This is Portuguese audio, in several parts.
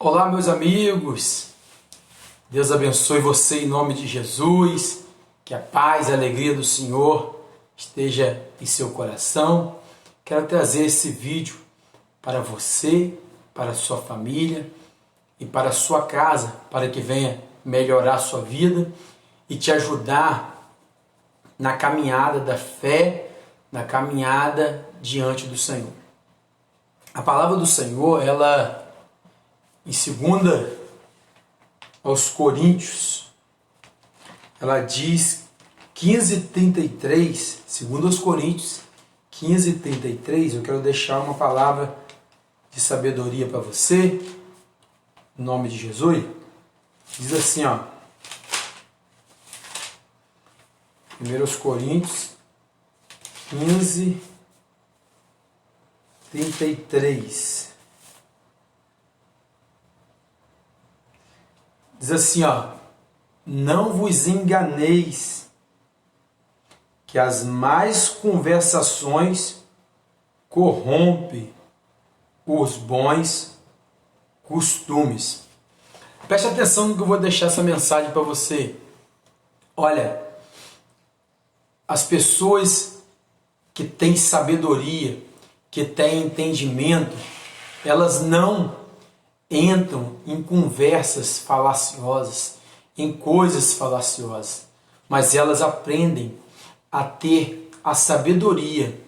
Olá, meus amigos, Deus abençoe você em nome de Jesus, que a paz e a alegria do Senhor esteja em seu coração. Quero trazer esse vídeo para você, para a sua família e para a sua casa, para que venha melhorar a sua vida e te ajudar na caminhada da fé, na caminhada diante do Senhor. A palavra do Senhor, ela em 2 aos Coríntios, ela diz 15:33, 2 aos Coríntios 15:33, eu quero deixar uma palavra de sabedoria para você, em nome de Jesus. Diz assim, 1 aos Coríntios 15:33. Diz assim, não vos enganeis, que as más conversações corrompem os bons costumes. Preste atenção no que eu vou deixar essa mensagem para você. Olha, as pessoas que têm sabedoria, que têm entendimento, elas não entram em conversas falaciosas, em coisas falaciosas, mas elas aprendem a ter a sabedoria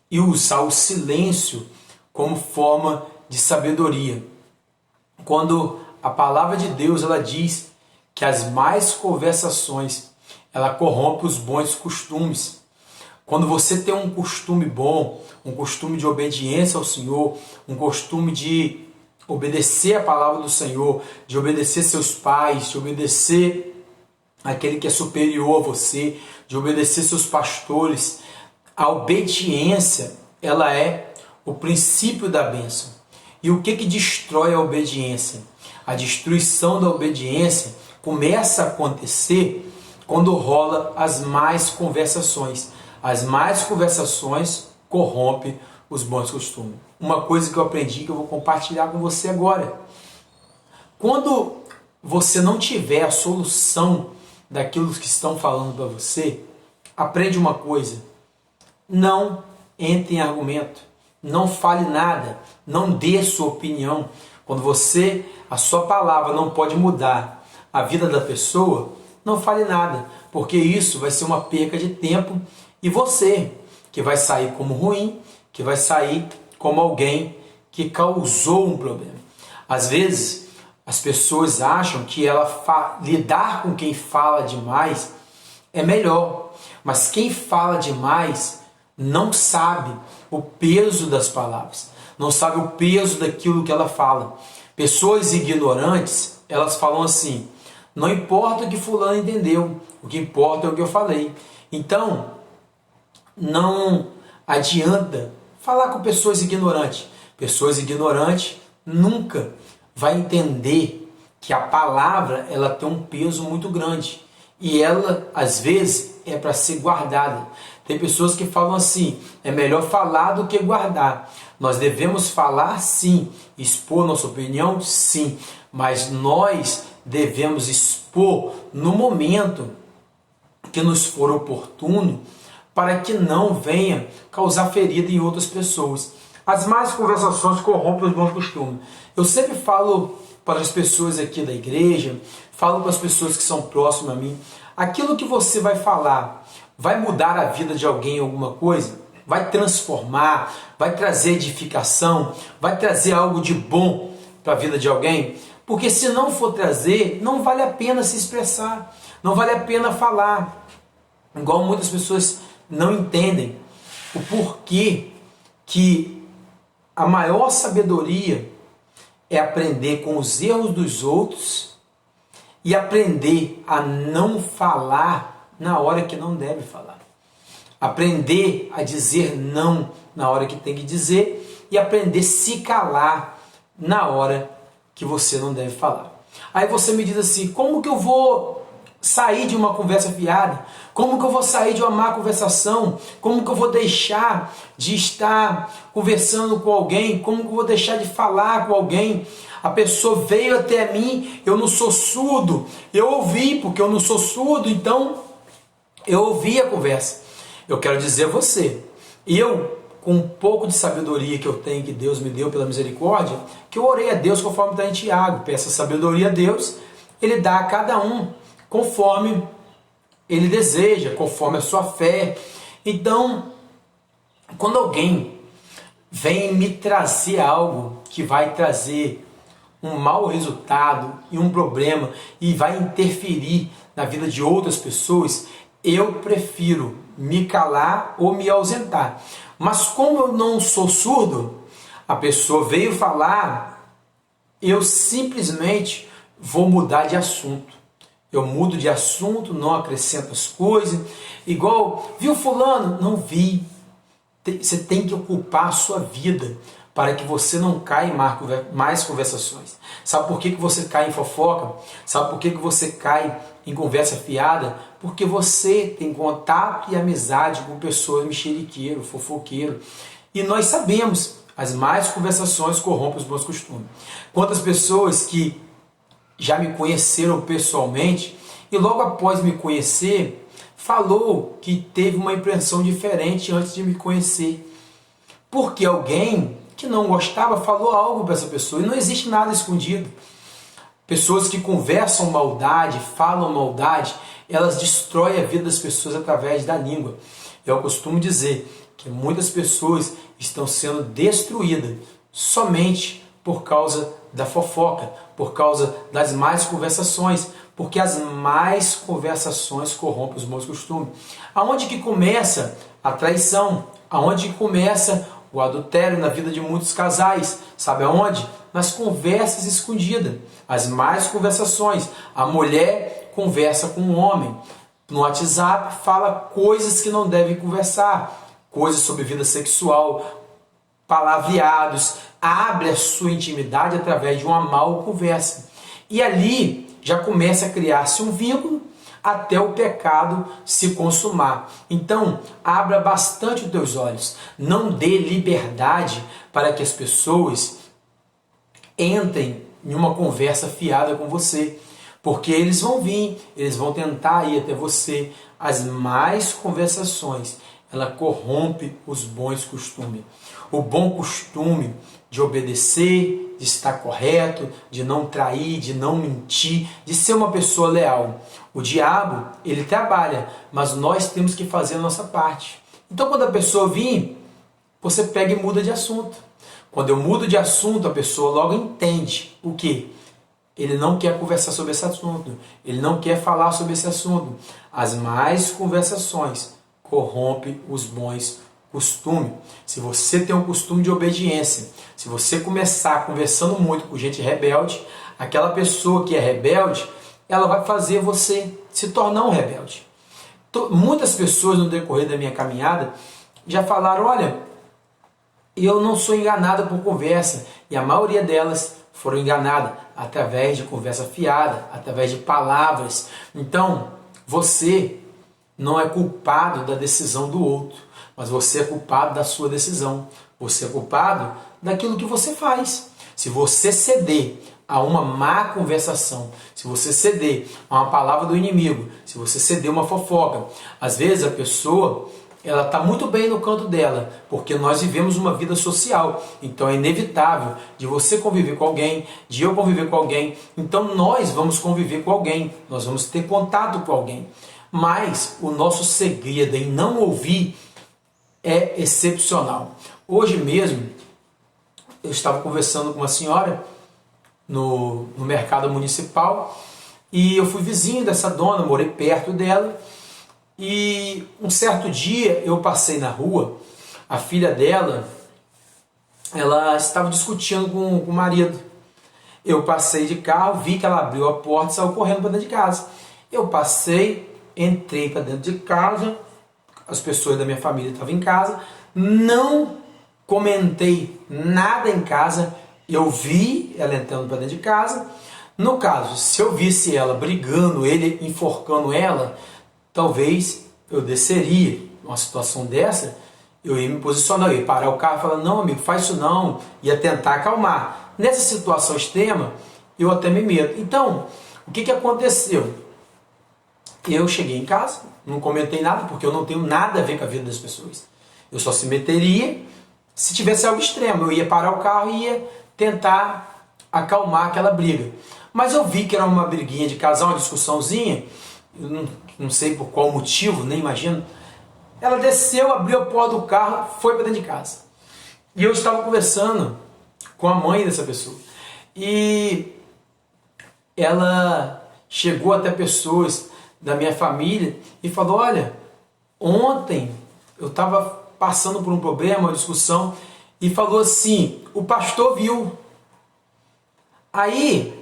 e usar o silêncio como forma de sabedoria. Quando a palavra de Deus ela diz que as más conversações ela corrompe os bons costumes. Quando você tem um costume bom, um costume de obediência ao Senhor, um costume de obedecer a palavra do Senhor, de obedecer seus pais, de obedecer aquele que é superior a você, de obedecer seus pastores. A obediência, ela é o princípio da bênção. E o que destrói a obediência? A destruição da obediência começa a acontecer quando rola as más conversações. As más conversações corrompem os bons costumes. Uma coisa que eu aprendi que eu vou compartilhar com você agora. Quando você não tiver a solução daquilo que estão falando para você, aprende uma coisa. Não entre em argumento. Não fale nada. Não dê sua opinião. Quando a sua palavra não pode mudar a vida da pessoa, não fale nada. Porque isso vai ser uma perca de tempo e você, que vai sair como ruim, que vai sair como alguém que causou um problema. Às vezes, as pessoas acham que lidar com quem fala demais é melhor. Mas quem fala demais não sabe o peso das palavras. Não sabe o peso daquilo que ela fala. Pessoas ignorantes, elas falam assim, não importa o que fulano entendeu, o que importa é o que eu falei. Então, não adianta falar com pessoas ignorantes. Pessoas ignorantes nunca vai entender que a palavra ela tem um peso muito grande. E ela, às vezes, é para ser guardada. Tem pessoas que falam assim, é melhor falar do que guardar. Nós devemos falar sim, expor nossa opinião sim, mas nós devemos expor no momento que nos for oportuno, para que não venha causar ferida em outras pessoas. As más conversações corrompem os bons costumes. Eu sempre falo para as pessoas aqui da igreja, falo para as pessoas que são próximas a mim, aquilo que você vai falar vai mudar a vida de alguém alguma coisa? Vai transformar? Vai trazer edificação? Vai trazer algo de bom para a vida de alguém? Porque se não for trazer, não vale a pena se expressar, não vale a pena falar. Igual muitas pessoas não entendem o porquê que a maior sabedoria é aprender com os erros dos outros e aprender a não falar na hora que não deve falar. Aprender a dizer não na hora que tem que dizer e aprender a se calar na hora que você não deve falar. Aí você me diz assim, como que eu vou sair de uma conversa fiada? Como que eu vou sair de uma má conversação? Como que eu vou deixar de estar conversando com alguém? Como que eu vou deixar de falar com alguém? A pessoa veio até mim, eu não sou surdo, eu ouvi, porque eu não sou surdo, então eu ouvi a conversa. Eu quero dizer a você, com um pouco de sabedoria que eu tenho, que Deus me deu pela misericórdia, que eu orei a Deus conforme está em Tiago, peça sabedoria a Deus, Ele dá a cada um conforme Ele deseja, conforme a sua fé. Então, quando alguém vem me trazer algo que vai trazer um mau resultado e um problema e vai interferir na vida de outras pessoas, eu prefiro me calar ou me ausentar. Mas como eu não sou surdo, a pessoa veio falar, eu simplesmente vou mudar de assunto. Eu mudo de assunto, não acrescento as coisas. Igual, viu fulano? Não vi. Você tem que ocupar a sua vida para que você não caia em mais conversações. Sabe por que você cai em fofoca? Sabe por que você cai em conversa fiada? Porque você tem contato e amizade com pessoas mexeriqueiras, fofoqueiras. E nós sabemos, as más conversações corrompem os bons costumes. Quantas pessoas que já me conheceram pessoalmente e logo após me conhecer, falou que teve uma impressão diferente antes de me conhecer. Porque alguém que não gostava falou algo para essa pessoa e não existe nada escondido. Pessoas que conversam maldade, falam maldade, elas destroem a vida das pessoas através da língua. Eu costumo dizer que muitas pessoas estão sendo destruídas somente por causa da fofoca, por causa das más conversações, porque as más conversações corrompem os bons costumes. Aonde que começa a traição? Aonde que começa o adultério na vida de muitos casais? Sabe aonde? Nas conversas escondidas, as más conversações. A mulher conversa com o homem no WhatsApp, fala coisas que não devem conversar, coisas sobre vida sexual, palavreados, abre a sua intimidade através de uma mal conversa. E ali já começa a criar-se um vínculo até o pecado se consumar. Então, abra bastante os teus olhos. Não dê liberdade para que as pessoas entrem em uma conversa fiada com você. Porque eles vão vir, eles vão tentar ir até você. As más conversações, ela corrompe os bons costumes. O bom costume de obedecer, de estar correto, de não trair, de não mentir, de ser uma pessoa leal. O diabo, ele trabalha, mas nós temos que fazer a nossa parte. Então, quando a pessoa vir, você pega e muda de assunto. Quando eu mudo de assunto, a pessoa logo entende o quê? Ele não quer conversar sobre esse assunto, ele não quer falar sobre esse assunto. As más conversações corrompem os bons costumes. Se você tem um costume de obediência, se você começar conversando muito com gente rebelde, aquela pessoa que é rebelde, ela vai fazer você se tornar um rebelde. Muitas pessoas no decorrer da minha caminhada já falaram, olha, eu não sou enganada por conversa, e a maioria delas foram enganadas através de conversa fiada, através de palavras. Então, você não é culpado da decisão do outro, mas você é culpado da sua decisão. Você é culpado daquilo que você faz. Se você ceder a uma má conversação, se você ceder a uma palavra do inimigo, se você ceder uma fofoca, às vezes a pessoa ela está muito bem no canto dela, porque nós vivemos uma vida social, então é inevitável de você conviver com alguém, de eu conviver com alguém, então nós vamos conviver com alguém, nós vamos ter contato com alguém, mas o nosso segredo em não ouvir é excepcional. Hoje mesmo, eu estava conversando com uma senhora no mercado municipal e eu fui vizinho dessa dona, morei perto dela. E um certo dia eu passei na rua, a filha dela, ela estava discutindo com o marido. Eu passei de carro, vi que ela abriu a porta e saiu correndo para dentro de casa. Eu passei, entrei para dentro de casa, as pessoas da minha família estavam em casa, não comentei nada em casa, eu vi ela entrando para dentro de casa, No caso, se eu visse ela brigando, ele enforcando ela, talvez eu desceria. Uma situação dessa, eu ia me posicionar, eu ia parar o carro e falar, não amigo, faz isso não, ia tentar acalmar. Nessa situação extrema, eu até me meto. Então, o que aconteceu? Eu cheguei em casa, não comentei nada, porque eu não tenho nada a ver com a vida das pessoas. Eu só se meteria se tivesse algo extremo. Eu ia parar o carro e ia tentar acalmar aquela briga. Mas eu vi que era uma briguinha de casal, uma discussãozinha, eu não sei por qual motivo, nem imagino. Ela desceu, abriu a porta do carro, foi para dentro de casa. E eu estava conversando com a mãe dessa pessoa. E ela chegou até pessoas da minha família e falou, olha, ontem eu estava passando por um problema, uma discussão, e falou assim, o pastor viu. Aí,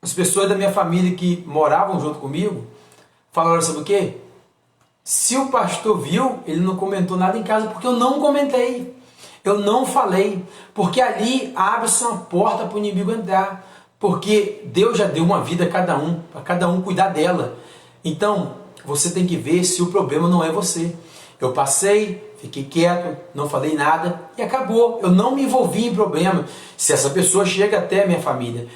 as pessoas da minha família que moravam junto comigo, falaram, sabe o quê? Se o pastor viu, ele não comentou nada em casa, porque eu não comentei. Eu não falei, porque ali abre-se uma porta para o inimigo entrar. Porque Deus já deu uma vida a cada um, para cada um cuidar dela. Então, você tem que ver se o problema não é você. Eu passei, fiquei quieto, não falei nada e acabou. Eu não me envolvi em problema. Se essa pessoa chega até a minha família,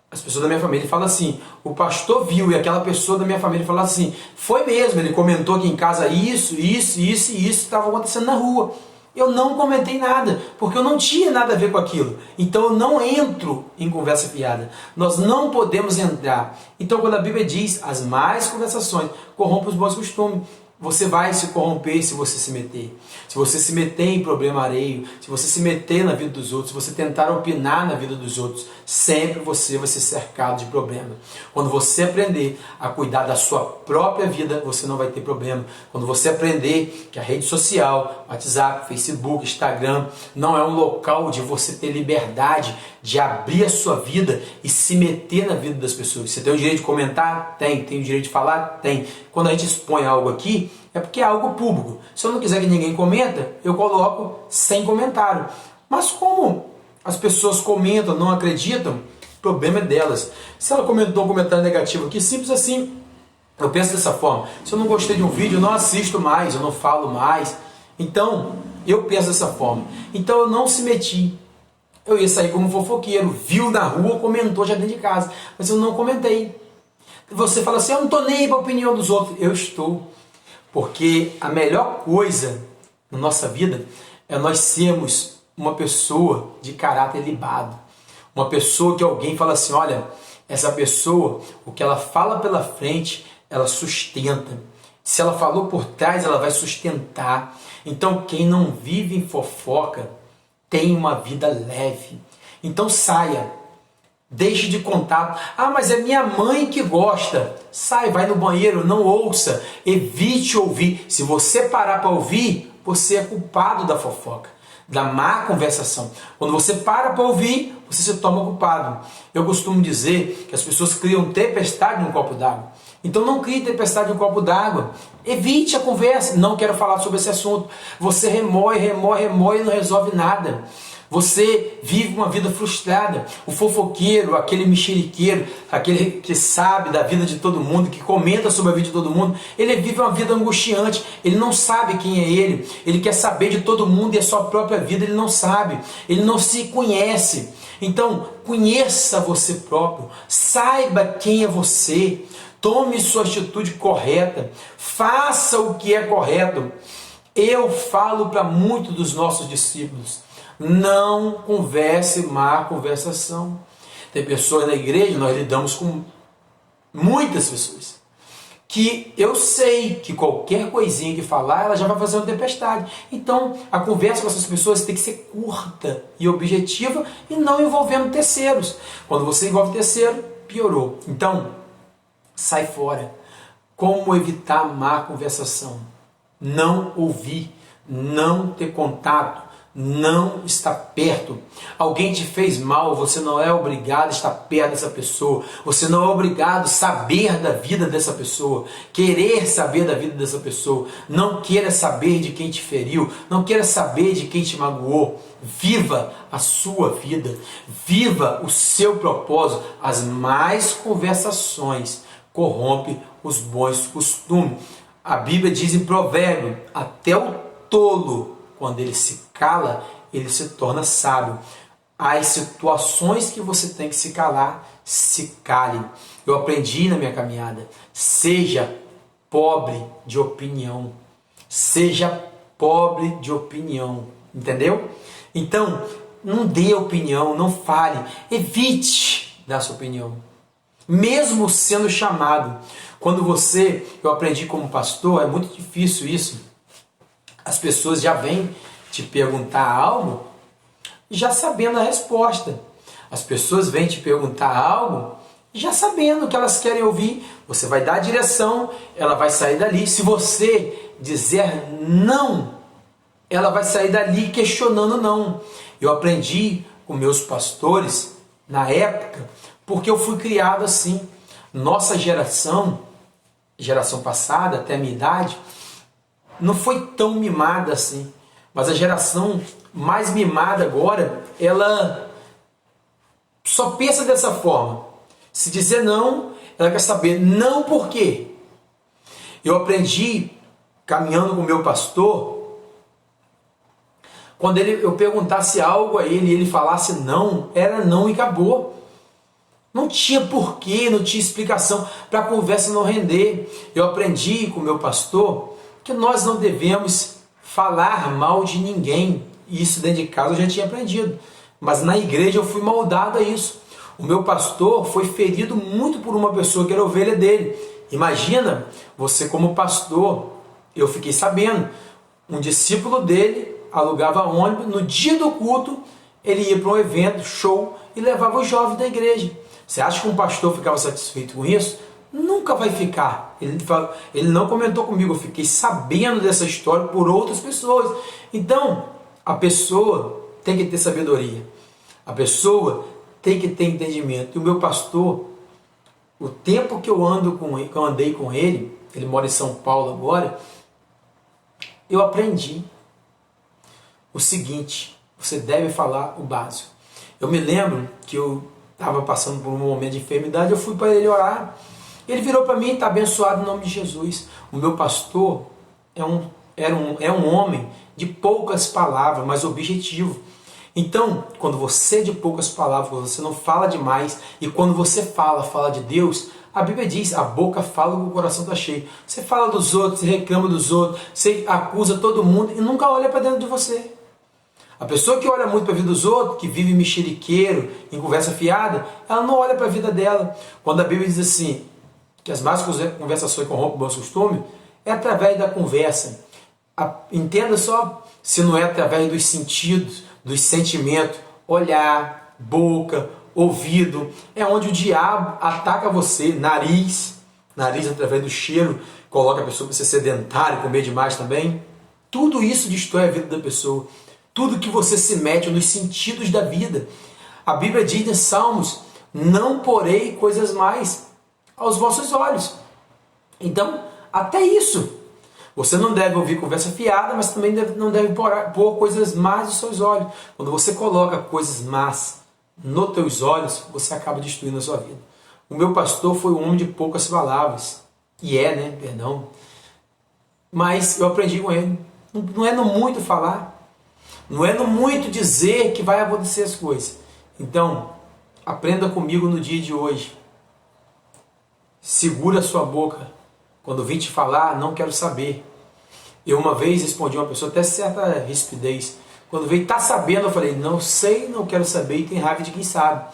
as pessoas da minha família falam assim, o pastor viu, e aquela pessoa da minha família fala assim, foi mesmo, ele comentou aqui em casa isso estava acontecendo na rua. Eu não comentei nada, porque eu não tinha nada a ver com aquilo. Então eu não entro em conversa fiada. Nós não podemos entrar. Então quando a Bíblia diz, as más conversações corrompem os bons costumes, você vai se corromper se você se meter. Se você se meter em problema alheio, se você se meter na vida dos outros, se você tentar opinar na vida dos outros, sempre você vai ser cercado de problema. Quando você aprender a cuidar da sua própria vida, você não vai ter problema. Quando você aprender que a rede social, WhatsApp, Facebook, Instagram, não é um local de você ter liberdade de abrir a sua vida e se meter na vida das pessoas. Você tem o direito de comentar? Tem. Tem o direito de falar? Tem. Quando a gente expõe algo aqui, é porque é algo público. Se eu não quiser que ninguém comenta, eu coloco sem comentário. Mas como as pessoas comentam, não acreditam, o problema é delas. Se ela comentou um comentário negativo aqui, simples assim, eu penso dessa forma. Se eu não gostei de um vídeo, eu não assisto mais, eu não falo mais. Então, eu penso dessa forma. Então eu não se meti. Eu ia sair como fofoqueiro, viu na rua, comentou já dentro de casa. Mas eu não comentei. Você fala assim, eu não estou nem aí para a opinião dos outros. Eu estou. Porque a melhor coisa na nossa vida é nós sermos uma pessoa de caráter libado. Uma pessoa que alguém fala assim, olha, essa pessoa, o que ela fala pela frente, ela sustenta. Se ela falou por trás, ela vai sustentar. Então quem não vive em fofoca tem uma vida leve. Então saia. Deixe de contato. Ah, mas é minha mãe que gosta. Sai, vai no banheiro, não ouça. Evite ouvir. Se você parar para ouvir, você é culpado da fofoca, da má conversação. Quando você para ouvir, você se toma culpado. Eu costumo dizer que as pessoas criam tempestade num copo d'água. Então não crie tempestade num copo d'água. Evite a conversa. Não quero falar sobre esse assunto. Você remói e não resolve nada. Você vive uma vida frustrada. O fofoqueiro, aquele mexeriqueiro, aquele que sabe da vida de todo mundo, que comenta sobre a vida de todo mundo, ele vive uma vida angustiante. Ele não sabe quem é ele. Ele quer saber de todo mundo e a sua própria vida ele não sabe. Ele não se conhece. Então, conheça você próprio. Saiba quem é você. Tome sua atitude correta. Faça o que é correto. Eu falo para muitos dos nossos discípulos, não converse má conversação. Tem pessoas na igreja, nós lidamos com muitas pessoas, que eu sei que qualquer coisinha que falar, ela já vai fazer uma tempestade. Então, a conversa com essas pessoas tem que ser curta e objetiva e não envolvendo terceiros. Quando você envolve terceiro, piorou. Então, sai fora. Como evitar má conversação? Não ouvir, não ter contato, não está perto. Alguém te fez mal, você não é obrigado a estar perto dessa pessoa. Você não é obrigado a saber da vida dessa pessoa, querer saber da vida dessa pessoa. Não queira saber de quem te feriu, não queira saber de quem te magoou. Viva a sua vida, viva o seu propósito. As más conversações corrompem os bons costumes. A Bíblia diz em Provérbio, até o tolo, quando ele se cala, ele se torna sábio. As situações que você tem que se calar, se cale. Eu aprendi na minha caminhada, seja pobre de opinião. Seja pobre de opinião, entendeu? Então, não dê opinião, não fale, evite dar sua opinião. Mesmo sendo chamado. Quando eu aprendi como pastor, é muito difícil isso. As pessoas já vêm te perguntar algo já sabendo a resposta. As pessoas vêm te perguntar algo já sabendo o que elas querem ouvir. Você vai dar a direção, ela vai sair dali. Se você dizer não, ela vai sair dali questionando não. Eu aprendi com meus pastores na época, porque eu fui criado assim. Nossa geração passada, até a minha idade, não foi tão mimada assim. Mas a geração mais mimada agora, ela só pensa dessa forma. Se dizer não, ela quer saber não por quê. Eu aprendi, caminhando com o meu pastor, quando eu perguntasse algo a ele e ele falasse não, era não e acabou. Não tinha porquê, não tinha explicação para a conversa não render. Eu aprendi com o meu pastor que nós não devemos falar mal de ninguém. Isso dentro de casa eu já tinha aprendido. Mas na igreja eu fui moldado a isso. O meu pastor foi ferido muito por uma pessoa que era ovelha dele. Imagina, você como pastor, eu fiquei sabendo, um discípulo dele alugava ônibus, no dia do culto, ele ia para um evento, show, e levava os jovens da igreja. Você acha que um pastor ficava satisfeito com isso? Nunca vai ficar. Ele não comentou comigo, eu fiquei sabendo dessa história por outras pessoas. Então, a pessoa tem que ter sabedoria. A pessoa tem que ter entendimento. E o meu pastor, o tempo que eu andei com ele, ele mora em São Paulo agora, eu aprendi o seguinte: você deve falar o básico. Eu me lembro que eu estava passando por um momento de enfermidade, eu fui para ele orar. Ele virou para mim, está abençoado em nome de Jesus. O meu pastor é um homem de poucas palavras, mas objetivo. Então, quando você é de poucas palavras, quando você não fala demais, e quando você fala de Deus, a Bíblia diz, a boca fala que o coração está cheio. Você fala dos outros, você reclama dos outros, você acusa todo mundo e nunca olha para dentro de você. A pessoa que olha muito para a vida dos outros, que vive mexeriqueiro, em conversa fiada, ela não olha para a vida dela. Quando a Bíblia diz assim, que as más conversações corrompem o bom costume, é através da conversa. Entenda só, se não é através dos sentidos, dos sentimentos, olhar, boca, ouvido, é onde o diabo ataca você, nariz através do cheiro, coloca a pessoa para ser sedentária, comer demais também. Tudo isso destrói a vida da pessoa. Tudo que você se mete nos sentidos da vida. A Bíblia diz em Salmos, não porei coisas mais aos vossos olhos. Então, até isso. Você não deve ouvir conversa fiada, mas também não deve pôr coisas más nos seus olhos. Quando você coloca coisas más nos teus olhos, você acaba destruindo a sua vida. O meu pastor foi um homem de poucas palavras. Perdão. Mas eu aprendi com ele. Não é no muito falar. Não é no muito dizer que vai acontecer as coisas. Então, aprenda comigo no dia de hoje. Segura a sua boca. Quando vim te falar, não quero saber. Eu uma vez respondi a uma pessoa, até certa rispidez. Quando veio, tá sabendo? Eu falei, não sei, não quero saber, e tem raiva de quem sabe.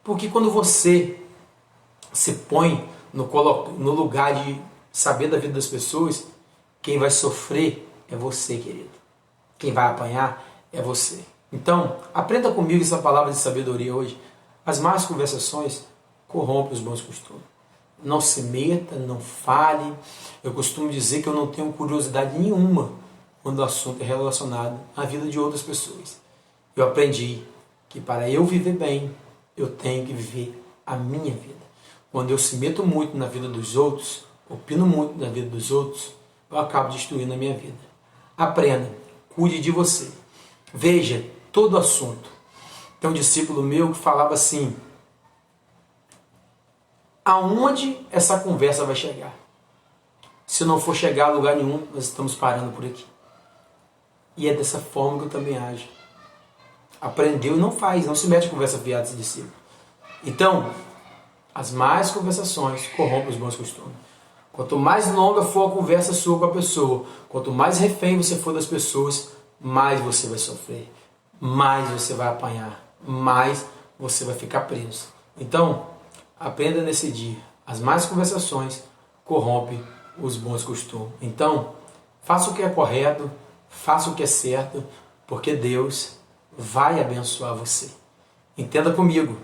Porque quando você se põe no lugar de saber da vida das pessoas, quem vai sofrer é você, querido. Quem vai apanhar é você. Então, aprenda comigo essa palavra de sabedoria hoje. As más conversações corrompem os bons costumes. Não se meta, não fale. Eu costumo dizer que eu não tenho curiosidade nenhuma quando o assunto é relacionado à vida de outras pessoas. Eu aprendi que para eu viver bem, eu tenho que viver a minha vida. Quando eu se meto muito na vida dos outros, opino muito na vida dos outros, eu acabo destruindo a minha vida. Aprenda, cuide de você. Veja todo o assunto. Tem um discípulo meu que falava assim: aonde essa conversa vai chegar? Se não for chegar a lugar nenhum, nós estamos parando por aqui. E é dessa forma que eu também ajo. Aprendeu e não faz, não se mete em conversa fiada desse discípulo. Então, as más conversações corrompem os bons costumes. Quanto mais longa for a conversa sua com a pessoa, quanto mais refém você for das pessoas, mais você vai sofrer, mais você vai apanhar, mais você vai ficar preso. Então, aprenda nesse dia. As más conversações corrompem os bons costumes. Então, faça o que é correto, faça o que é certo, porque Deus vai abençoar você. Entenda comigo.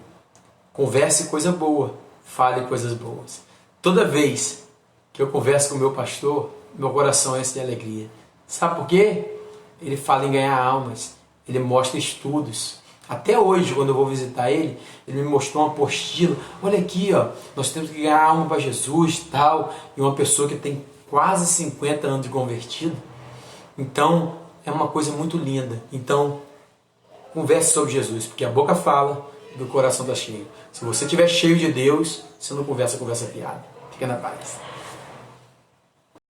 Converse coisa boa, fale coisas boas. Toda vez que eu converso com o meu pastor, meu coração enche de alegria. Sabe por quê? Ele fala em ganhar almas, ele mostra estudos. Até hoje, quando eu vou visitar ele, ele me mostrou uma apostila. Olha aqui, ó, nós temos que ganhar alma para Jesus, tal. E uma pessoa que tem quase 50 anos de convertido. Então, é uma coisa muito linda. Então, converse sobre Jesus, porque a boca fala, do coração está cheio. Se você estiver cheio de Deus, você não conversa fiada. Fica na paz.